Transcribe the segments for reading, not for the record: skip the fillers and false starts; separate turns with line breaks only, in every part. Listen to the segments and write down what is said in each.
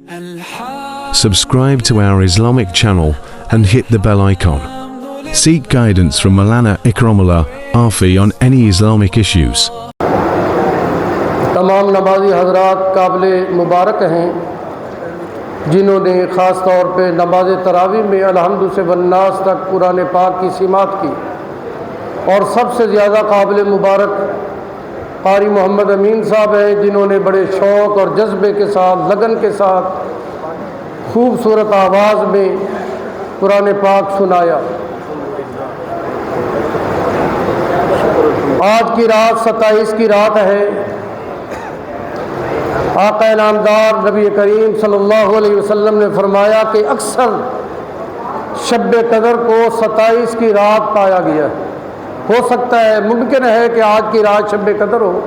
Subscribe to our Islamic channel and hit the bell icon. Seek guidance from Maulana Ikramullah Afi on any Islamic issues.
تمام نمازی حضرات قابل مبارک ہیں جنہوں نے خاص طور پہ نماز تراویح میں الحمد سے والناس تک قرآن پاک کی سماعت کی، اور سب سے زیادہ قابل مبارک قاری محمد امین صاحب ہیں جنہوں نے بڑے شوق اور جذبے کے ساتھ، لگن کے ساتھ خوبصورت آواز میں قرآن پاک سنایا۔ آج کی رات 27 کی رات ہے۔ آقا نامدار نبی کریم صلی اللہ علیہ وسلم نے فرمایا کہ اکثر شب قدر کو 27 کی رات پایا گیا ہے۔ ہو سکتا ہے، ممکن ہے کہ آج کی رات شب قدر ہو،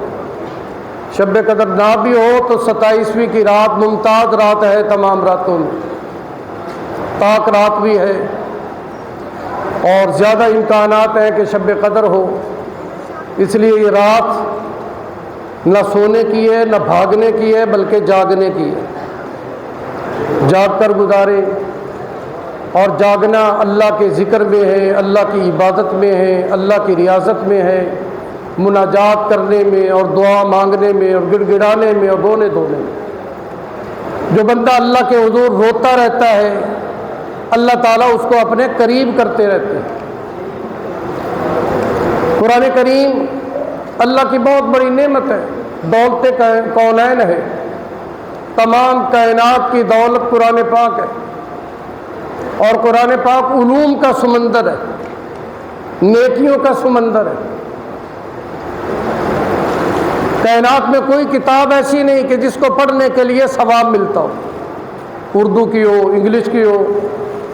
شب قدر نہ بھی ہو تو 27ویں کی رات ممتاز رات ہے تمام راتوں میں، پاک رات بھی ہے، اور زیادہ امکانات ہیں کہ شب قدر ہو۔ اس لیے یہ رات نہ سونے کی ہے، نہ بھاگنے کی ہے، بلکہ جاگنے کی ہے۔ جاگ کر گزارے، اور جاگنا اللہ کے ذکر میں ہے، اللہ کی عبادت میں ہے، اللہ کی ریاضت میں ہے، مناجات کرنے میں اور دعا مانگنے میں اور گڑ گڑانے میں اور رونے دھونے میں۔ جو بندہ اللہ کے حضور روتا رہتا ہے، اللہ تعالیٰ اس کو اپنے قریب کرتے رہتے ہیں۔ قرآن کریم اللہ کی بہت بڑی نعمت ہے، دولت کونین ہے، تمام کائنات کی دولت قرآن پاک ہے، اور قرآن پاک علوم کا سمندر ہے، نیکیوں کا سمندر ہے۔ کائنات میں کوئی کتاب ایسی نہیں کہ جس کو پڑھنے کے لیے ثواب ملتا ہو، اردو کی ہو، انگلش کی ہو،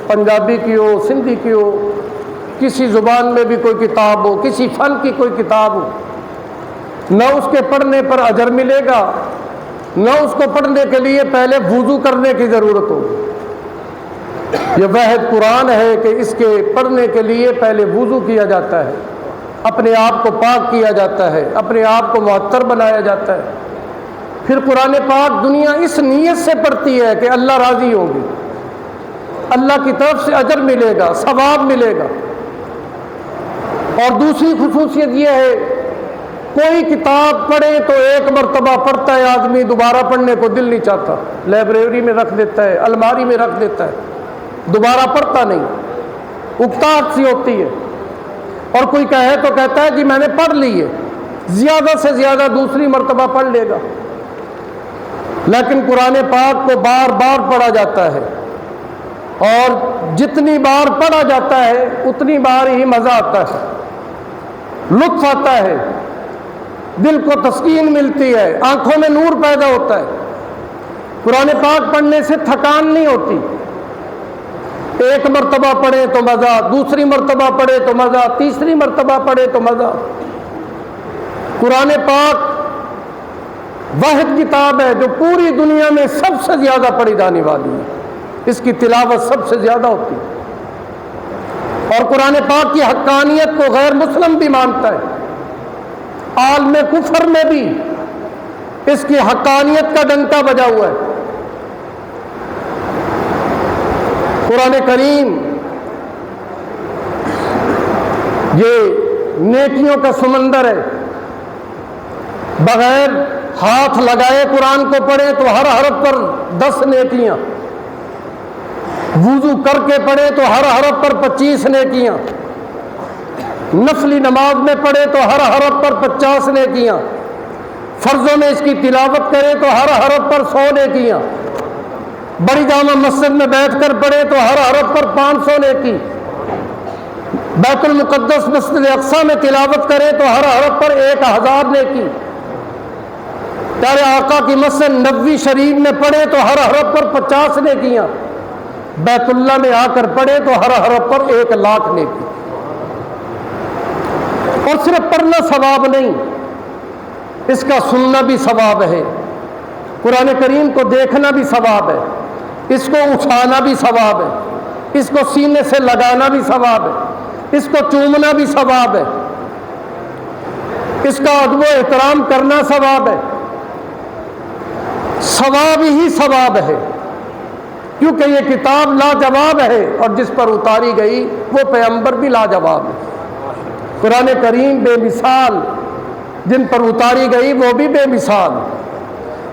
پنجابی کی ہو، سندھی کی ہو، کسی زبان میں بھی کوئی کتاب ہو، کسی فن کی کوئی کتاب ہو، نہ اس کے پڑھنے پر اجر ملے گا، نہ اس کو پڑھنے کے لیے پہلے وضو کرنے کی ضرورت ہوگی۔ یہ واحد قرآن ہے کہ اس کے پڑھنے کے لیے پہلے وضو کیا جاتا ہے، اپنے آپ کو پاک کیا جاتا ہے، اپنے آپ کو معطر بنایا جاتا ہے۔ پھر قرآن پاک دنیا اس نیت سے پڑھتی ہے کہ اللہ راضی ہوگی، اللہ کی طرف سے اجر ملے گا، ثواب ملے گا۔ اور دوسری خصوصیت یہ ہے، کوئی کتاب پڑھے تو ایک مرتبہ پڑھتا ہے آدمی، دوبارہ پڑھنے کو دل نہیں چاہتا، لائبریری میں رکھ دیتا ہے، الماری میں رکھ دیتا ہے، دوبارہ پڑھتا نہیں، اکتاہٹ سی ہوتی ہے۔ اور کوئی کہے تو کہتا ہے جی میں نے پڑھ لی ہے، زیادہ سے زیادہ دوسری مرتبہ پڑھ لے گا۔ لیکن قرآن پاک کو بار بار پڑھا جاتا ہے، اور جتنی بار پڑھا جاتا ہے اتنی بار ہی مزہ آتا ہے، لطف آتا ہے، دل کو تسکین ملتی ہے، آنکھوں میں نور پیدا ہوتا ہے۔ قرآن پاک پڑھنے سے تھکان نہیں ہوتی، ایک مرتبہ پڑھے تو مزہ، دوسری مرتبہ پڑھے تو مزہ، تیسری مرتبہ پڑھے تو مزہ۔ قرآن پاک واحد کتاب ہے جو پوری دنیا میں سب سے زیادہ پڑھی جانے والی ہے، اس کی تلاوت سب سے زیادہ ہوتی ہے۔ اور قرآن پاک کی حقانیت کو غیر مسلم بھی مانتا ہے، عالم کفر میں بھی اس کی حقانیت کا ڈنکا بجا ہوا ہے۔ قرآن کریم یہ نیکیوں کا سمندر ہے، بغیر ہاتھ لگائے قرآن کو پڑھے تو ہر حرف پر 10 نیکیاں، وضو کر کے پڑھے تو ہر حرف پر 25 نیکیاں، نفلی نماز میں پڑھے تو ہر حرف پر 50 نیکیاں، فرضوں میں اس کی تلاوت کرے تو ہر حرف پر 100 نیکیاں، بڑی جامع مسجد میں بیٹھ کر پڑھے تو ہر حرف پر 500 نیکی، بیت المقدس مسجد اقصی میں تلاوت کرے تو ہر حرف پر 1000 نیکی، پیارے آقا کی مسجد نبوی شریف میں پڑھے تو ہر حرف پر 50 نیکیاں، بیت اللہ میں آ کر پڑھے تو ہر حرف پر 1,00,000 نیکی۔ اور صرف پڑھنا ثواب نہیں، اس کا سننا بھی ثواب ہے، قرآن کریم کو دیکھنا بھی ثواب ہے، اس کو اٹھانا بھی ثواب ہے، اس کو سینے سے لگانا بھی ثواب ہے، اس کو چومنا بھی ثواب ہے، اس کا ادب و احترام کرنا ثواب ہے، ثواب ہی ثواب ہے۔ کیونکہ یہ کتاب لاجواب ہے اور جس پر اتاری گئی وہ پیغمبر بھی لاجواب ہے۔ قرآن کریم بے مثال، جن پر اتاری گئی وہ بھی بے مثال۔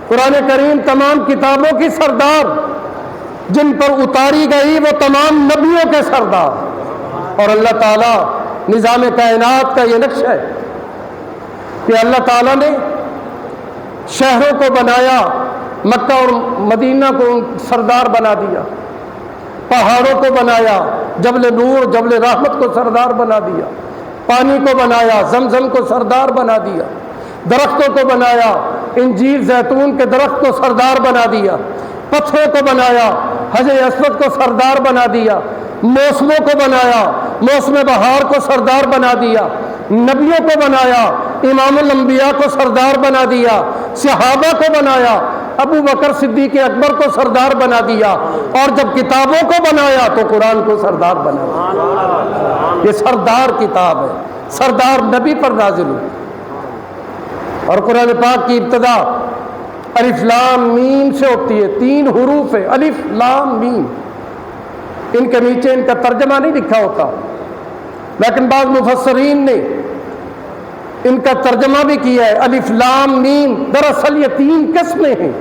قرآن کریم تمام کتابوں کی سردار، جن پر اتاری گئی وہ تمام نبیوں کے سردار۔ اور اللہ تعالیٰ نظام کائنات کا یہ نقشہ ہے کہ اللہ تعالیٰ نے شہروں کو بنایا، مکہ اور مدینہ کو سردار بنا دیا، پہاڑوں کو بنایا، جبل نور جبل رحمت کو سردار بنا دیا، پانی کو بنایا، زمزم کو سردار بنا دیا، درختوں کو بنایا، انجیر زیتون کے درخت کو سردار بنا دیا، پتھروں کو بنایا، حجر اسود کو سردار بنا دیا، موسموں کو بنایا، موسم بہار کو سردار بنا دیا، نبیوں کو بنایا، امام الانبیاء کو سردار بنا دیا، صحابہ کو بنایا، ابو بکر صدیق اکبر کو سردار بنا دیا، اور جب کتابوں کو بنایا تو قرآن کو سردار بنا دیا۔ یہ سردار کتاب ہے، سردار نبی پر نازل ہوئی۔ اور قرآن پاک کی ابتدا الف لام میم سے ہوتی ہے، 3 حروف ہے، الف لام میم۔ ان کے نیچے ان کا ترجمہ نہیں لکھا ہوتا، لیکن بعض مفسرین نے ان کا ترجمہ بھی کیا ہے، الف لام میم۔ دراصل یہ 3 قسمیں ہیں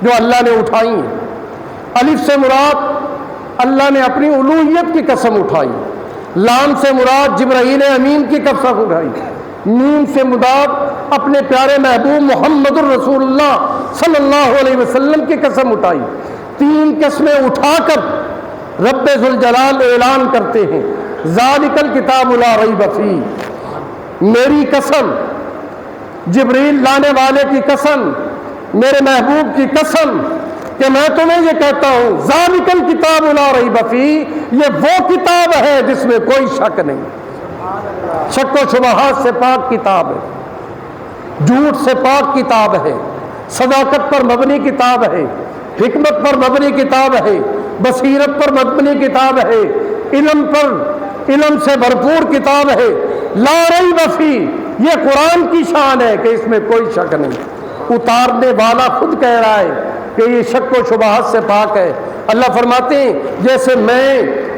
جو اللہ نے اٹھائی ہیں۔ الف سے مراد اللہ نے اپنی الوہیت کی قسم اٹھائی، لام سے مراد جبرائیل امین کی قسم اٹھائی، میم سے مراد اپنے پیارے محبوب محمد الرسول اللہ صلی اللہ علیہ وسلم کی قسم اٹھائی۔ 3 قسمیں اٹھا کر رب ذوالجلال اعلان کرتے ہیں، ذالک الکتاب لا ریب فیہ، میری قسم، جبریل لانے والے کی قسم، میرے محبوب کی قسم کہ میں تمہیں یہ کہتا ہوں، ذالک الکتاب لا ریب فیہ، یہ وہ کتاب ہے جس میں کوئی شک نہیں، شک و شبہات سے پاک کتاب ہے، جھوٹ سے پاک کتاب ہے، صداقت پر مبنی کتاب ہے، حکمت پر مبنی کتاب ہے، بصیرت پر مبنی کتاب ہے، علم سے بھرپور کتاب ہے، لا ریب فیہ، یہ قرآن کی شان ہے کہ اس میں کوئی شک نہیں۔ اتارنے والا خود کہہ رہا ہے کہ یہ شک و شبہات سے پاک ہے۔ اللہ فرماتے ہیں جیسے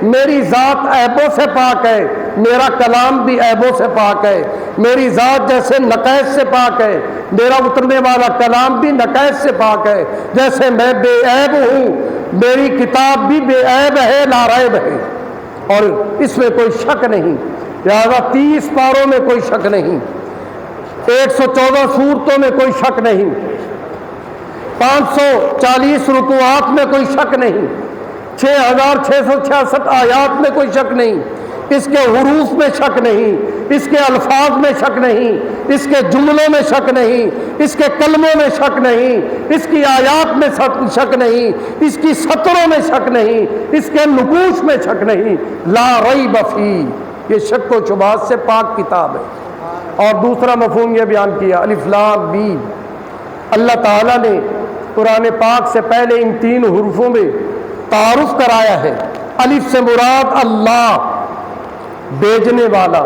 میری ذات عیبوں سے پاک ہے، میرا کلام بھی عیبوں سے پاک ہے، میری ذات جیسے نقائص سے پاک ہے، میرا اترنے والا کلام بھی نقائص سے پاک ہے، جیسے میں بے عیب ہوں میری کتاب بھی بے عیب ہے، لا ریب ہے، اور اس میں کوئی شک نہیں۔ لہذا 30 پاروں میں کوئی شک نہیں، 114 سورتوں میں کوئی شک نہیں، 540 رکوعات میں کوئی شک نہیں، 6666 آیات میں کوئی شک نہیں، اس کے حروف میں شک نہیں، اس کے الفاظ میں شک نہیں، اس کے جملوں میں شک نہیں، اس کے کلموں میں شک نہیں، اس کی آیات میں شک نہیں، اس کی سطروں میں شک نہیں، اس کے نقوش میں شک نہیں، لا ریب فیہ، یہ شک و شبہات سے پاک کتاب ہے۔ اور دوسرا مفہوم یہ بیان کیا، الف لام میم، اللہ تعالیٰ نے قرآن پاک سے پہلے ان 3 حروفوں میں تعارف کرایا ہے۔ الف سے مراد اللہ بھیجنے والا،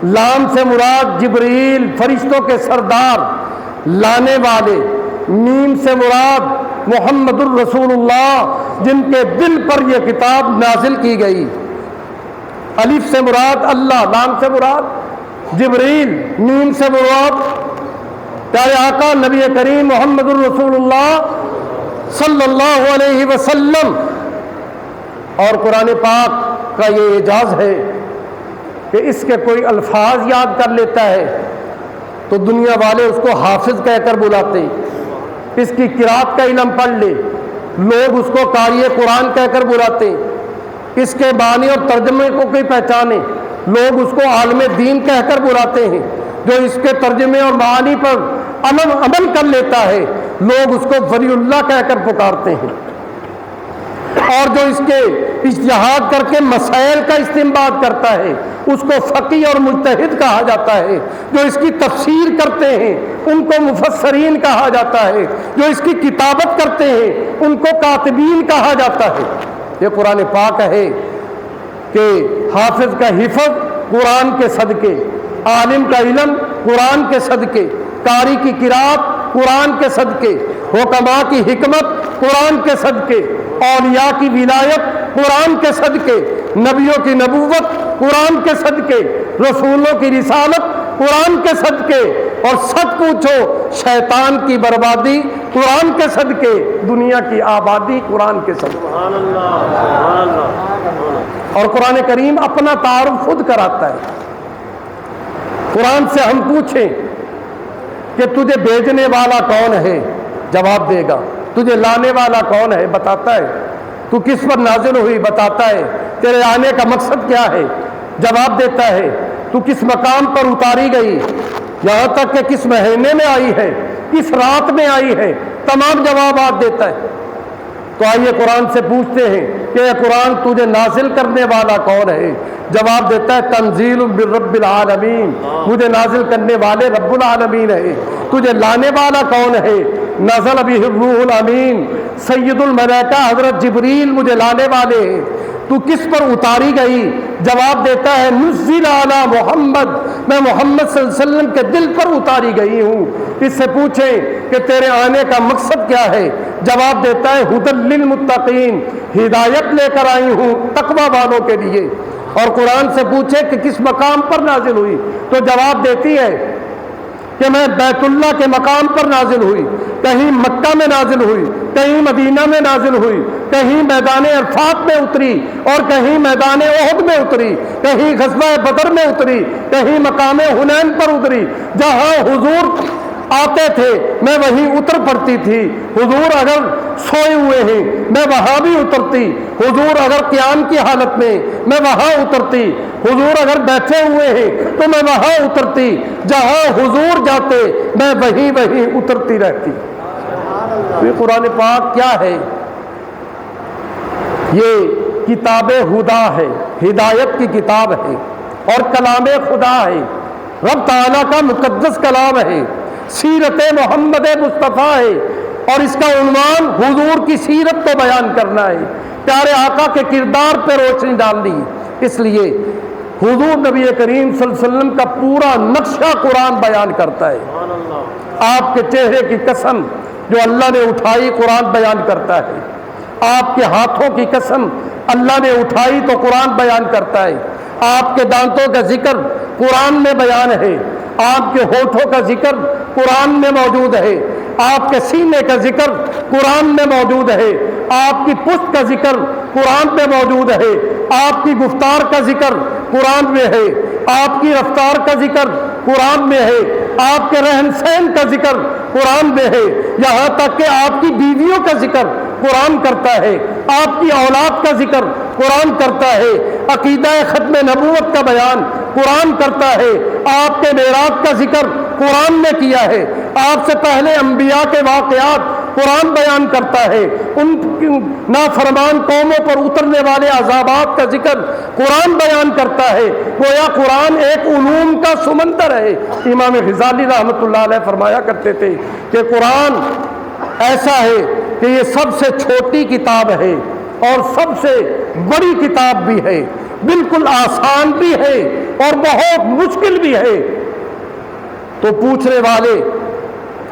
لام سے مراد جبریل فرشتوں کے سردار لانے والے، میم سے مراد محمد الرسول اللہ جن کے دل پر یہ کتاب نازل کی گئی۔ الف سے مراد اللہ، لام سے مراد جبریل، میم سے مراد پیارے آقا نبی کریم محمد الرسول اللہ صلی اللہ علیہ وسلم۔ اور قرآن پاک کا یہ اعجاز ہے کہ اس کے کوئی الفاظ یاد کر لیتا ہے تو دنیا والے اس کو حافظ کہہ کر بلاتے، اس کی قرات کا علم پڑھ لے لوگ اس کو قاری قرآن کہہ کر بلاتے، اس کے معنی اور ترجمے کو کوئی پہچانے لوگ اس کو عالم دین کہہ کر بلاتے ہیں، جو اس کے ترجمے اور معانی پر عمل کر لیتا ہے لوگ اس کو ولی اللہ کہہ کر پکارتے ہیں، اور جو اس کے اجتہاد کر کے مسائل کا استنباط کرتا ہے اس کو فقی اور مجتہد کہا جاتا ہے، جو اس کی تفسیر کرتے ہیں ان کو مفسرین کہا جاتا ہے، جو اس کی کتابت کرتے ہیں ان کو کاتبین کہا جاتا ہے۔ یہ قرآن پاک ہے کہ حافظ کا حفظ قرآن کے صدقے، عالم کا علم قرآن کے صدقے، قاری کی قرات قرآن کے صدقے، حکماء کی حکمت قرآن کے صدقے، اولیاء کی ولایت قرآن کے صدقے، نبیوں کی نبوت قرآن کے صدقے، رسولوں کی رسالت قرآن کے صدقے، اور سچ پوچھو شیطان کی بربادی قرآن کے صدقے، دنیا کی آبادی قرآن کے صدقے۔ اور قرآن کریم اپنا تعارف خود کراتا ہے۔ قرآن سے ہم پوچھیں کہ تجھے بھیجنے والا کون ہے، جواب دے گا۔ تجھے لانے والا کون ہے، بتاتا ہے۔ تو کس پر نازل ہوئی، بتاتا ہے۔ تیرے آنے کا مقصد کیا ہے، جواب دیتا ہے۔ تو کس مقام پر اتاری گئی، یہاں تک کہ کس مہینے میں آئی ہے، کس رات میں آئی ہے، تمام جوابات دیتا ہے۔ تو آئیے قرآن سے پوچھتے ہیں کہ اے قرآن تجھے نازل کرنے والا کون ہے، جواب دیتا ہے تنزیل من رب العالمین، مجھے نازل کرنے والے رب العالمین ہے۔ تجھے لانے والا کون ہے، نزل بہ الروح الامین، سید الملائکہ حضرت جبریل مجھے لانے والے ہیں۔ تو کس پر اتاری گئی، جواب دیتا ہے نزل علی محمد، میں محمد صلی اللہ علیہ وسلم کے دل پر اتاری گئی ہوں۔ اس سے پوچھیں کہ تیرے آنے کا مقصد کیا ہے، جواب دیتا ہے ھدی للمتقین، ہدایت لے کر آئی ہوں تقوی والوں کے لیے۔ اور قرآن سے پوچھے کہ کس مقام پر نازل ہوئی، تو جواب دیتی ہے کہ میں بیت اللہ کے مقام پر نازل ہوئی، کہیں مکہ میں نازل ہوئی، کہیں مدینہ میں نازل ہوئی، کہیں میدان عرفات میں اتری، اور کہیں میدان احد میں اتری، کہیں غزوہ بدر میں اتری، کہیں مقام حنین پر اتری۔ جہاں حضور آتے تھے میں وہیں اتر پڑتی تھی۔ حضور اگر سوئے ہوئے ہیں میں وہاں بھی اترتی، حضور اگر قیام کی حالت میں میں وہاں اترتی، حضور اگر بیٹھے ہوئے ہیں تو میں وہاں اترتی، جہاں حضور جاتے میں وہیں اترتی رہتی۔ یہ قرآن پاک کیا ہے، یہ کتاب خدا ہے، ہدایت کی کتاب ہے، اور کلام خدا ہے، رب تعالیٰ کا مقدس کلام ہے، سیرت محمد مصطفیٰ ہے، اور اس کا عنوان حضور کی سیرت کو بیان کرنا ہے، پیارے آقا کے کردار پہ روشنی ڈالنی۔ اس لیے حضور نبی کریم صلی اللہ علیہ وسلم کا پورا نقشہ قرآن بیان کرتا ہے۔ آپ کے چہرے کی قسم جو اللہ نے اٹھائی قرآن بیان کرتا ہے، آپ کے ہاتھوں کی قسم اللہ نے اٹھائی تو قرآن بیان کرتا ہے، آپ کے دانتوں کا ذکر قرآن میں بیان ہے، آپ کے ہونٹوں کا ذکر قرآن میں موجود ہے، آپ کے سینے کا ذکر قرآن میں موجود ہے، آپ کی پشت کا ذکر قرآن میں موجود ہے، آپ کی گفتار کا ذکر قرآن میں ہے، آپ کی رفتار کا ذکر قرآن میں ہے، آپ کے رہن سہن کا ذکر قرآن میں ہے، یہاں تک کہ آپ کی بیویوں کا ذکر قرآن کرتا ہے، آپ کی اولاد کا ذکر قرآن کرتا ہے، عقیدہ ختم نبوت کا بیان قرآن کرتا ہے، آپ کے معراج کا ذکر قرآن نے کیا ہے، آپ سے پہلے انبیاء کے واقعات قرآن بیان کرتا ہے، ان نافرمان قوموں پر اترنے والے عذابات کا ذکر قرآن بیان کرتا ہے۔ گویا قرآن ایک علوم کا سمندر ہے۔ امام غزالی رحمۃ اللہ علیہ فرمایا کرتے تھے کہ قرآن ایسا ہے کہ یہ سب سے چھوٹی کتاب ہے اور سب سے بڑی کتاب بھی ہے، بالکل آسان بھی ہے اور بہت مشکل بھی ہے۔ تو پوچھنے والے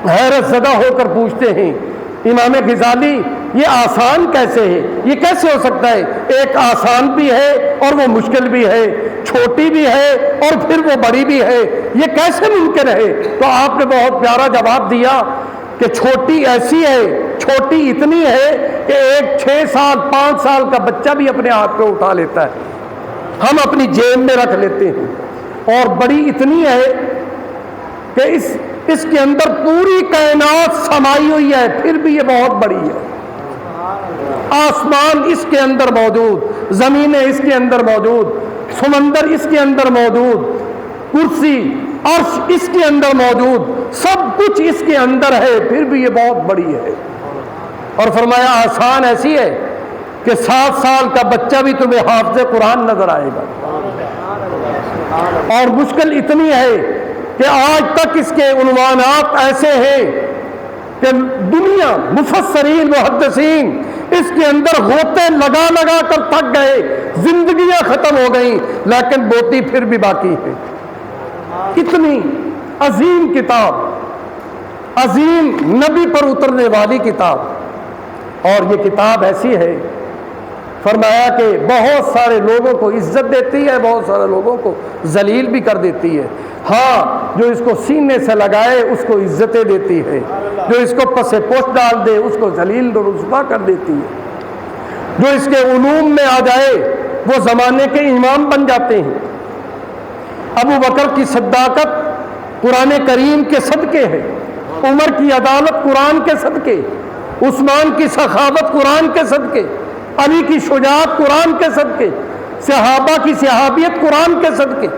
حیرت زدہ ہو کر پوچھتے ہیں امام غزالی یہ آسان کیسے ہے، یہ کیسے ہو سکتا ہے، ایک آسان بھی ہے اور وہ مشکل بھی ہے، چھوٹی بھی ہے اور پھر وہ بڑی بھی ہے، یہ کیسے ممکن ہے؟ تو آپ نے بہت پیارا جواب دیا کہ چھوٹی ایسی ہے، چھوٹی اتنی ہے کہ ایک 6 سال 5 سال کا بچہ بھی اپنے ہاتھ پہ اٹھا لیتا ہے، ہم اپنی جیب میں رکھ لیتے ہیں، اور بڑی اتنی ہے کہ اس کے اندر پوری کائنات سمائی ہوئی ہے، پھر بھی یہ بہت بڑی ہے۔ آسمان اس کے اندر موجود، زمینیں اس کے اندر موجود، سمندر اس کے اندر موجود، کرسی عرش اس کے اندر موجود، سب کچھ اس کے اندر ہے، پھر بھی یہ بہت بڑی ہے۔ اور فرمایا آسان ایسی ہے کہ 7 سال کا بچہ بھی تمہیں حافظ قرآن نظر آئے گا، اور مشکل اتنی ہے کہ آج تک اس کے عنوانات ایسے ہیں کہ دنیا مفسرین محدثین اس کے اندر غوطے لگا لگا کر تھک گئے، زندگیاں ختم ہو گئیں، لیکن موتی پھر بھی باقی ہے۔ اتنی عظیم کتاب، عظیم نبی پر اترنے والی کتاب، اور یہ کتاب ایسی ہے فرمایا کہ بہت سارے لوگوں کو عزت دیتی ہے، بہت سارے لوگوں کو ذلیل بھی کر دیتی ہے۔ ہاں جو اس کو سینے سے لگائے اس کو عزتیں دیتی ہے، جو اس کو پس پوش ڈال دے اس کو ذلیل و رسوا کر دیتی ہے، جو اس کے علوم میں آ جائے وہ زمانے کے امام بن جاتے ہیں۔ ابو بکر کی صداقت قرآن کریم کے صدقے ہے، عمر کی عدالت قرآن کے صدقے، عثمان کی سخاوت قرآن کے صدقے، علی کی شجاعت قرآن کے صدقے، صحابہ کی صحابیت قرآن کے صدقے۔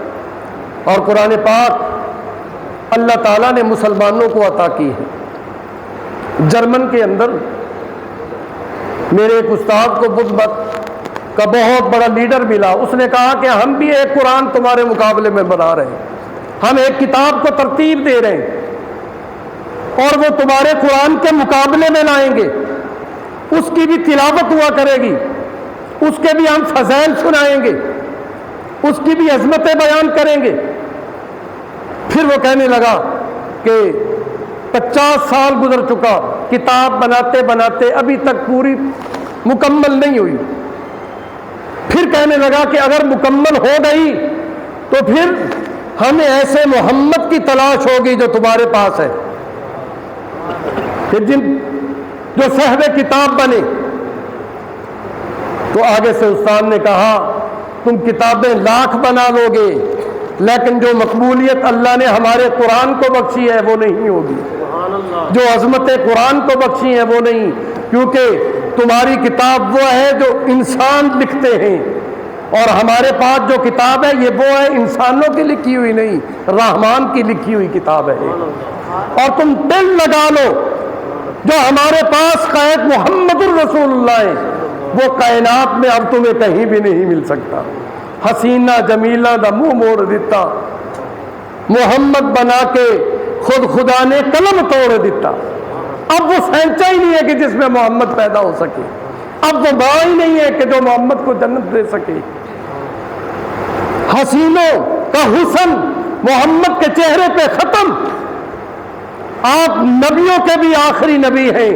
اور قرآن پاک اللہ تعالیٰ نے مسلمانوں کو عطا کی ہے۔ جرمن کے اندر میرے ایک استاد کو بدھ مت کا بہت بڑا لیڈر ملا، اس نے کہا کہ ہم بھی ایک قرآن تمہارے مقابلے میں بنا رہے ہیں، ہم ایک کتاب کو ترتیب دے رہے ہیں اور وہ تمہارے قرآن کے مقابلے میں لائیں گے، اس کی بھی تلاوت ہوا کرے گی، اس کے بھی ہم فضائل سنائیں گے، اس کی بھی عظمتیں بیان کریں گے۔ پھر وہ کہنے لگا کہ 50 سال گزر چکا، کتاب بناتے بناتے ابھی تک پوری مکمل نہیں ہوئی۔ پھر کہنے لگا کہ اگر مکمل ہو گئی تو پھر ہمیں ایسے محمد کی تلاش ہوگی جو تمہارے پاس ہے، کہ جو صاحب کتاب بنے۔ تو آگے سے استاد نے کہا تم کتابیں لاکھ بنا لو گے لیکن جو مقبولیت اللہ نے ہمارے قرآن کو بخشی ہے وہ نہیں ہوگی، جو عظمت قرآن کو بخشی ہے وہ نہیں، کیونکہ تمہاری کتاب وہ ہے جو انسان لکھتے ہیں اور ہمارے پاس جو کتاب ہے یہ وہ ہے انسانوں کی لکھی ہوئی نہیں، رحمان کی لکھی ہوئی کتاب ہے۔ اور تم دل لگا لو جو ہمارے پاس قائد محمد الرسول اللہ ہے وہ کائنات میں اب تمہیں کہیں بھی نہیں مل سکتا۔ حسینہ جمیلہ دا منہ موڑ دیتا، محمد بنا کے خود خدا نے قلم توڑ دیتا۔ اب وہ سینچا ہی نہیں ہے کہ جس میں محمد پیدا ہو سکے، اب وہ ماں ہی نہیں ہے کہ جو محمد کو جنت دے سکے۔ حسینوں کا حسن محمد کے چہرے پہ ختم، آپ نبیوں کے بھی آخری نبی ہیں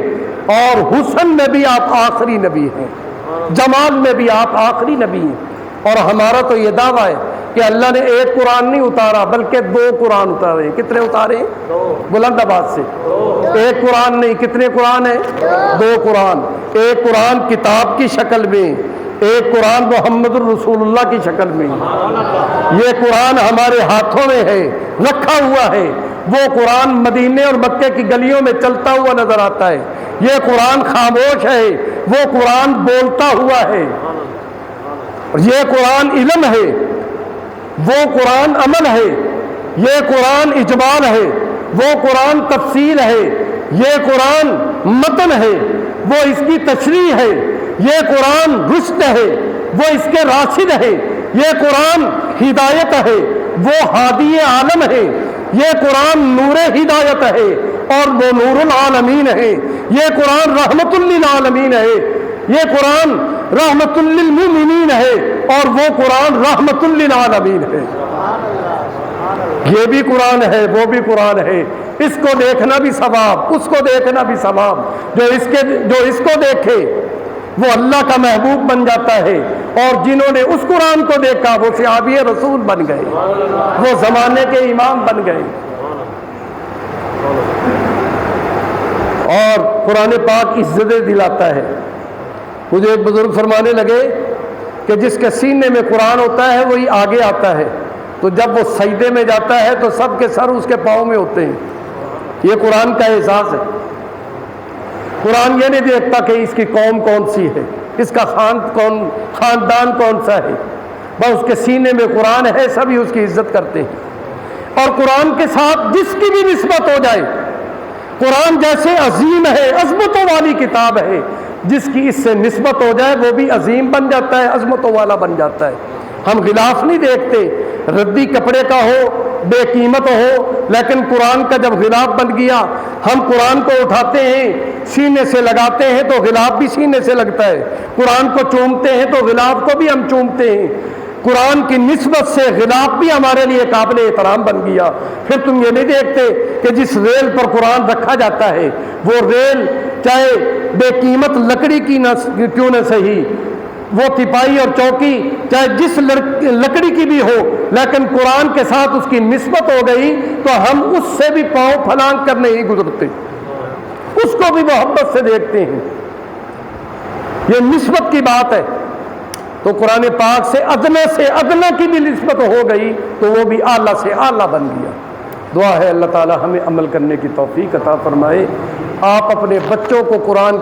اور حسن میں بھی آپ آخری نبی ہیں، جمال میں بھی آپ آخری نبی ہیں۔ اور ہمارا تو یہ دعویٰ ہے کہ اللہ نے ایک قرآن نہیں اتارا بلکہ 2 قرآن اتارے۔ کتنے اتارے؟ بلند آواز سے، ایک قرآن نہیں، کتنے قرآن ہیں؟ 2 قرآن۔ ایک قرآن کتاب کی شکل میں، ایک قرآن محمد الرسول اللہ کی شکل میں۔ یہ قرآن ہمارے ہاتھوں میں ہے، رکھا ہوا ہے، وہ قرآن مدینے اور مکے کی گلیوں میں چلتا ہوا نظر آتا ہے۔ یہ قرآن خاموش ہے، وہ قرآن بولتا ہوا ہے۔ یہ قرآن علم ہے، وہ قرآن عمل ہے۔ یہ قرآن اجمال ہے، وہ قرآن تفصیل ہے۔ یہ قرآن متن ہے، وہ اس کی تشریح ہے۔ یہ قرآن رشد ہے، وہ اس کے راشد ہے۔ یہ قرآن ہدایت ہے، وہ ہادی عالم ہے۔ یہ قرآن نور ہدایت ہے اور وہ نور العالمین ہے۔ یہ قرآن رحمت للعالمین ہے، یہ قرآن رحمت للمؤمنین ہے اور وہ قرآن رحمت للعالمین ہے۔ یہ بھی قرآن ہے، وہ بھی قرآن ہے۔ اس کو دیکھنا بھی ثواب، اس کو دیکھنا بھی ثواب۔ جو اس کو دیکھے وہ اللہ کا محبوب بن جاتا ہے، اور جنہوں نے اس قرآن کو دیکھا وہ صحابی رسول بن گئے، وہ زمانے کے امام بن گئے۔ اور قرآن پاک عزتیں دلاتا ہے۔ مجھے ایک بزرگ فرمانے لگے کہ جس کے سینے میں قرآن ہوتا ہے وہی آگے آتا ہے، تو جب وہ سجدے میں جاتا ہے تو سب کے سر اس کے پاؤں میں ہوتے ہیں۔ یہ قرآن کا احساس ہے۔ قرآن یہ نہیں دیکھتا کہ اس کی قوم کون سی ہے، اس کا خاندان کون سا ہے، بس اس کے سینے میں قرآن ہے، سبھی اس کی عزت کرتے ہیں۔ اور قرآن کے ساتھ جس کی بھی نسبت ہو جائے، قرآن جیسے عظیم ہے، عظمتوں والی کتاب ہے، جس کی اس سے نسبت ہو جائے وہ بھی عظیم بن جاتا ہے، عظمتوں والا بن جاتا ہے۔ ہم غلاف نہیں دیکھتے، ردی کپڑے کا ہو، بے قیمت ہو، لیکن قرآن کا جب غلاف بن گیا، ہم قرآن کو اٹھاتے ہیں، سینے سے لگاتے ہیں تو غلاف بھی سینے سے لگتا ہے، قرآن کو چومتے ہیں تو غلاف کو بھی ہم چومتے ہیں۔ قرآن کی نسبت سے غلاف بھی ہمارے لیے قابل احترام بن گیا۔ پھر تم یہ نہیں دیکھتے کہ جس ریل پر قرآن رکھا جاتا ہے وہ ریل چاہے بے قیمت لکڑی کی کیوں نہ صحیح، وہ تپائی اور چوکی چاہے جس لکڑی کی بھی ہو، لیکن قرآن کے ساتھ اس کی نسبت ہو گئی تو ہم اس سے بھی پاؤں پھلانگ کر نہیں گزرتے، اس کو بھی محبت سے دیکھتے ہیں۔ یہ نسبت کی بات ہے، تو قرآن پاک سے ادنا کی بھی نسبت ہو گئی تو وہ بھی اعلیٰ سے اعلیٰ بن گیا۔ دعا ہے اللہ تعالی ہمیں عمل کرنے کی توفیق عطا فرمائے۔ آپ اپنے بچوں کو قرآن